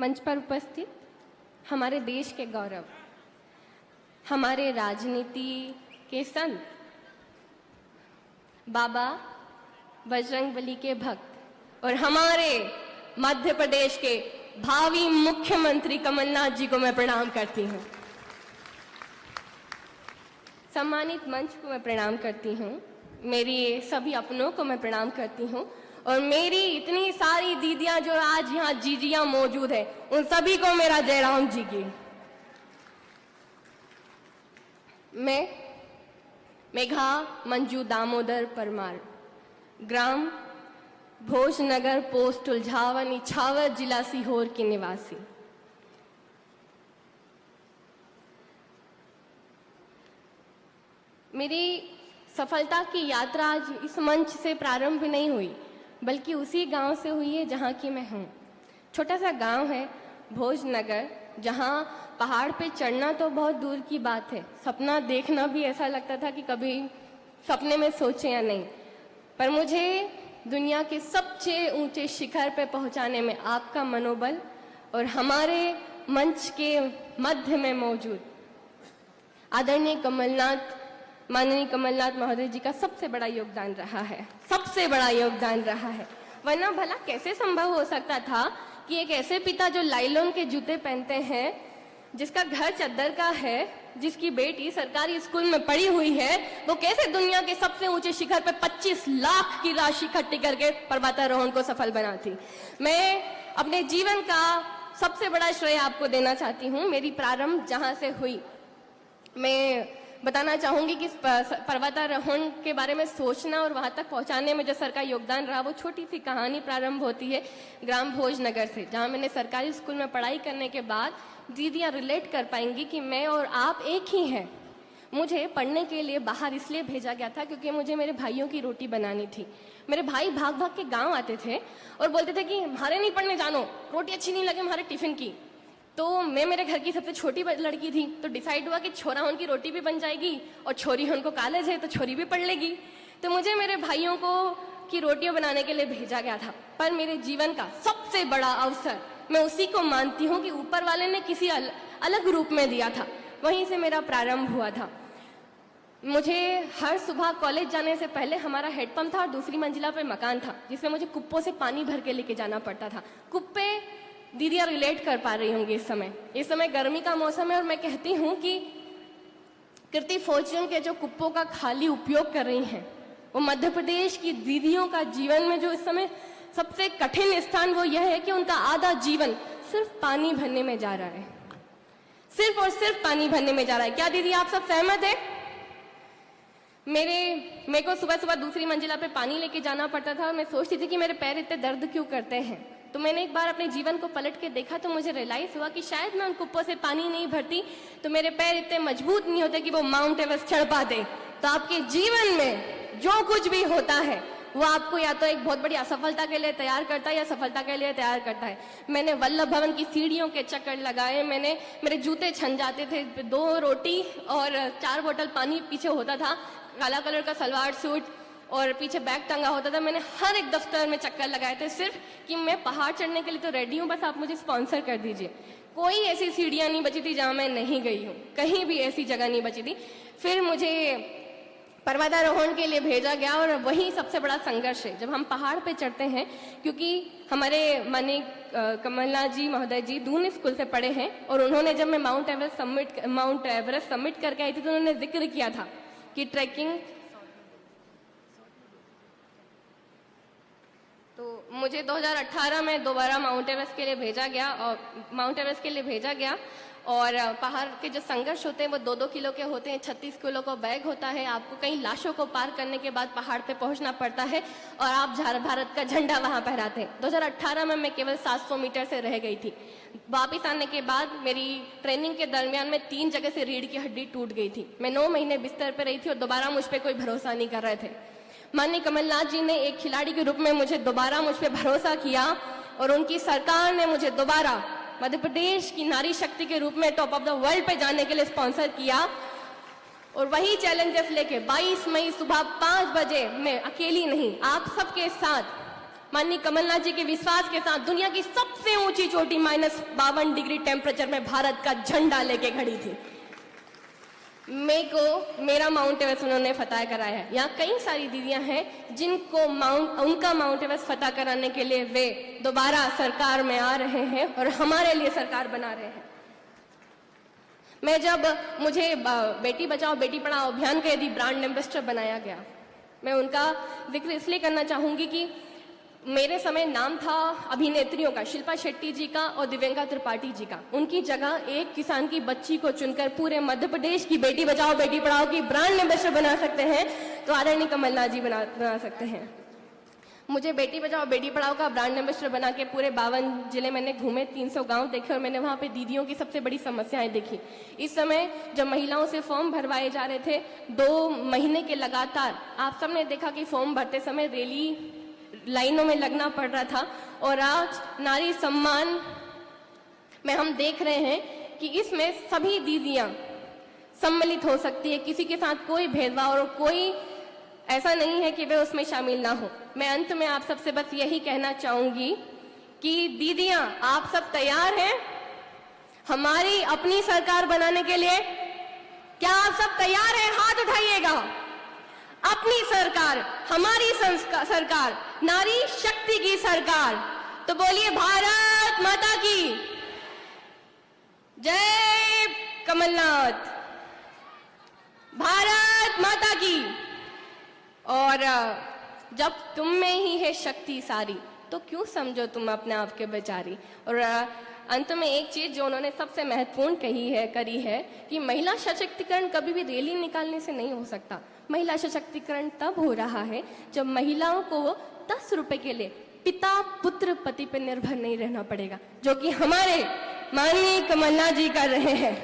मंच पर उपस्थित हमारे देश के गौरव, हमारे राजनीति के संत, बाबा बजरंगबली के भक्त और हमारे मध्य प्रदेश के भावी मुख्यमंत्री कमलनाथ जी को मैं प्रणाम करती हूँ। सम्मानित मंच को मैं प्रणाम करती हूँ, मेरी सभी अपनों को मैं प्रणाम करती हूँ और मेरी इतनी सारी दीदियां जो आज यहाँ जीजियां मौजूद है, उन सभी को मेरा जयराम जी की। मैं मेघा मंजू दामोदर परमार, ग्राम भोजनगर, पोस्ट उलझावन, इछावर, जिला सीहोर की निवासी। मेरी सफलता की यात्रा आज इस मंच से प्रारंभ नहीं हुई, बल्कि उसी गांव से हुई है जहां की मैं हूं। छोटा सा गांव है भोजनगर, जहां पहाड़ पे चढ़ना तो बहुत दूर की बात है, सपना देखना भी ऐसा लगता था कि कभी सपने में सोचे या नहीं। पर मुझे दुनिया के सबसे ऊंचे शिखर पे पहुंचाने में आपका मनोबल और हमारे मंच के मध्य में मौजूद आदरणीय माननीय कमलनाथ महोदय जी का सबसे बड़ा योगदान रहा है, सबसे बड़ा योगदान रहा है। वरना भला कैसे संभव हो सकता था कि एक ऐसे पिता जो लाइलॉन के जूते पहनते हैं, जिसका घर चद्दर का है, जिसकी बेटी सरकारी स्कूल में पढ़ी हुई है, वो कैसे दुनिया के सबसे ऊंचे शिखर पर 25 लाख की राशि इकट्ठी करके पर्वतारोहण को सफल बनाती। मैं अपने जीवन का सबसे बड़ा श्रेय आपको देना चाहती हूँ। मेरी प्रारंभ जहाँ से हुई, मैं बताना चाहूंगी कि पर्वतारोहण के बारे में सोचना और वहां तक पहुंचाने में जो सर का योगदान रहा, वो छोटी सी कहानी प्रारंभ होती है ग्राम भोजनगर से, जहां मैंने सरकारी स्कूल में पढ़ाई करने के बाद दीदियां रिलेट कर पाएंगी कि मैं और आप एक ही हैं। मुझे पढ़ने के लिए बाहर इसलिए भेजा गया था क्योंकि मुझे मेरे भाइयों की रोटी बनानी थी। मेरे भाई भाग भाग के गाँव आते थे और बोलते थे कि हमारे नहीं पढ़ने जानो, रोटी अच्छी नहीं लगे हमारे टिफिन की। तो मैं मेरे घर की सबसे छोटी लड़की थी, तो डिसाइड हुआ कि छोरा उनकी रोटी भी बन जाएगी और छोरी उनको कॉलेज है तो छोरी भी पढ़ लेगी। तो मुझे मेरे भाइयों को की रोटियां बनाने के लिए भेजा गया था। पर मेरे जीवन का सबसे बड़ा अवसर मैं उसी को मानती हूँ कि ऊपर वाले ने किसी अलग रूप में दिया था, वहीं से मेरा प्रारंभ हुआ था। मुझे हर सुबह कॉलेज जाने से पहले हमारा हेडपंप था और दूसरी मंजिला पे मकान था, जिसमें मुझे कुप्पों से पानी भर के लेके जाना पड़ता था। कुप्पे दीदियां रिलेट कर पा रही होंगी। इस समय गर्मी का मौसम है और मैं कहती हूँ कि कृति फॉर्च्यून के जो कुप्पों का खाली उपयोग कर रही हैं, वो मध्य प्रदेश की दीदियों का जीवन में जो इस समय सबसे कठिन स्थान वो यह है कि उनका आधा जीवन सिर्फ पानी भरने में जा रहा है, सिर्फ और सिर्फ पानी भरने में जा रहा है। क्या दीदी आप सब सहमत है? मेरे को सुबह सुबह दूसरी मंजिला पे पानी लेके जाना पड़ता था और मैं सोचती थी कि मेरे पैर इतने दर्द क्यों करते हैं। तो मैंने एक बार अपने जीवन को पलट के देखा तो मुझे रियलाइज हुआ कि शायद मैं उन कुप्पों से पानी नहीं भरती तो मेरे पैर इतने मजबूत नहीं होते कि वो माउंट एवरेस्ट चढ़ पाते। तो आपके जीवन में जो कुछ भी होता है वो आपको या तो एक बहुत बड़ी असफलता के लिए तैयार करता है या सफलता के लिए तैयार करता है। मैंने वल्लभ भवन की सीढ़ियों के चक्कर लगाए, मेरे जूते छन जाते थे, 2 रोटी और 4 बोतल पानी पीछे होता था, काला कलर का सलवार सूट और पीछे बैग टंगा होता था। मैंने हर एक दफ्तर में चक्कर लगाए थे सिर्फ कि मैं पहाड़ चढ़ने के लिए तो रेडी हूँ, बस आप मुझे स्पॉन्सर कर दीजिए। कोई ऐसी सीढ़ियाँ नहीं बची थी जहाँ मैं नहीं गई हूँ, कहीं भी ऐसी जगह नहीं बची थी। फिर मुझे पर्वतारोहण के लिए भेजा गया और वही सबसे बड़ा संघर्ष है जब हम पहाड़ पे चढ़ते हैं, क्योंकि हमारे माननीय कमलनाथ जी महोदय जी दून स्कूल से पढ़े हैं और उन्होंने जब मैं माउंट एवरेस्ट सबमिट करके आई थी तो उन्होंने जिक्र किया था कि ट्रैकिंग, तो मुझे 2018 में दोबारा माउंट एवरेस्ट के लिए भेजा गया और पहाड़ के जो संघर्ष होते हैं वो 2-2 किलो के होते हैं, 36 किलो का बैग होता है, आपको कई लाशों को पार करने के बाद पहाड़ पे पहुंचना पड़ता है और आप भारत का झंडा वहां फहराते हैं। 2018 में मैं केवल 700 मीटर से रह गई थी। वापिस आने के बाद मेरी ट्रेनिंग के दरमियान में 3 जगह से रीढ़ की हड्डी टूट गई थी। मैं 9 महीने बिस्तर पर रही थी और दोबारा मुझ पर कोई भरोसा नहीं कर रहे थे। माननीय कमलनाथ जी ने एक खिलाड़ी के रूप में मुझे दोबारा मुझ पर भरोसा किया और उनकी सरकार ने मुझे दोबारा मध्य प्रदेश की नारी शक्ति के रूप में टॉप ऑफ द वर्ल्ड पे जाने के लिए स्पॉन्सर किया। और वही चैलेंजेस लेके 22 मई सुबह 5 बजे मैं अकेली नहीं, आप सबके साथ माननीय कमलनाथ जी के विश्वास के साथ दुनिया की सबसे ऊंची चोटी -52 डिग्री टेम्परेचर में भारत का झंडा लेके खड़ी थी। मेरा माउंट एवरेस्ट उन्होंने फतह कराया है। यहाँ कई सारी दीदियां हैं जिनको उनका माउंट एवरेस्ट फतह कराने के लिए वे दोबारा सरकार में आ रहे हैं और हमारे लिए सरकार बना रहे हैं। मुझे बेटी बचाओ बेटी पढ़ाओ अभियान का यदि ब्रांड एम्बेसडर बनाया गया, मैं उनका जिक्र इसलिए करना चाहूंगी कि मेरे समय नाम था अभिनेत्रियों का, शिल्पा शेट्टी जी का और दिव्यंका त्रिपाठी जी का। उनकी जगह एक किसान की बच्ची को चुनकर पूरे मध्य प्रदेश की बेटी बचाओ बेटी पढ़ाओ की ब्रांड एम्बेसडर बना सकते हैं तो आदरणीय कमलनाथ जी बना सकते हैं। मुझे बेटी बचाओ बेटी पढ़ाओ का ब्रांड एम्बेसडर बना के पूरे 52 जिले मैंने घूमे, 300 गांव देखे और मैंने वहां पे दीदियों की सबसे बड़ी समस्याएं देखी। इस समय जब महिलाओं से फॉर्म भरवाए जा रहे थे 2 महीने के लगातार, आप सबने देखा कि फॉर्म भरते समय रैली लाइनों में लगना पड़ रहा था। और आज नारी सम्मान में हम देख रहे हैं कि इसमें सभी दीदियां सम्मिलित हो सकती है, किसी के साथ कोई भेदभाव और कोई ऐसा नहीं है कि वे उसमें शामिल ना हो। मैं अंत में आप सबसे बस यही कहना चाहूंगी कि दीदियां आप सब तैयार हैं हमारी अपनी सरकार बनाने के लिए? क्या आप सब तैयार हैं? हाथ उठाइएगा। अपनी सरकार, हमारी सरकार, नारी शक्ति की सरकार। तो बोलिए भारत माता की जय, कमलनाथ, भारत माता की। और जब तुम में ही है शक्ति सारी तो क्यों समझो तुम अपने आप के बेचारी। और अंत में एक चीज जो उन्होंने सबसे महत्वपूर्ण करी है कि महिला सशक्तिकरण कभी भी रैली निकालने से नहीं हो सकता। महिला सशक्तिकरण तब हो रहा है जब महिलाओं को 10 रुपए के लिए पिता पुत्र पति पर निर्भर नहीं रहना पड़ेगा, जो कि हमारे माननीय कमलनाथ जी कर रहे हैं।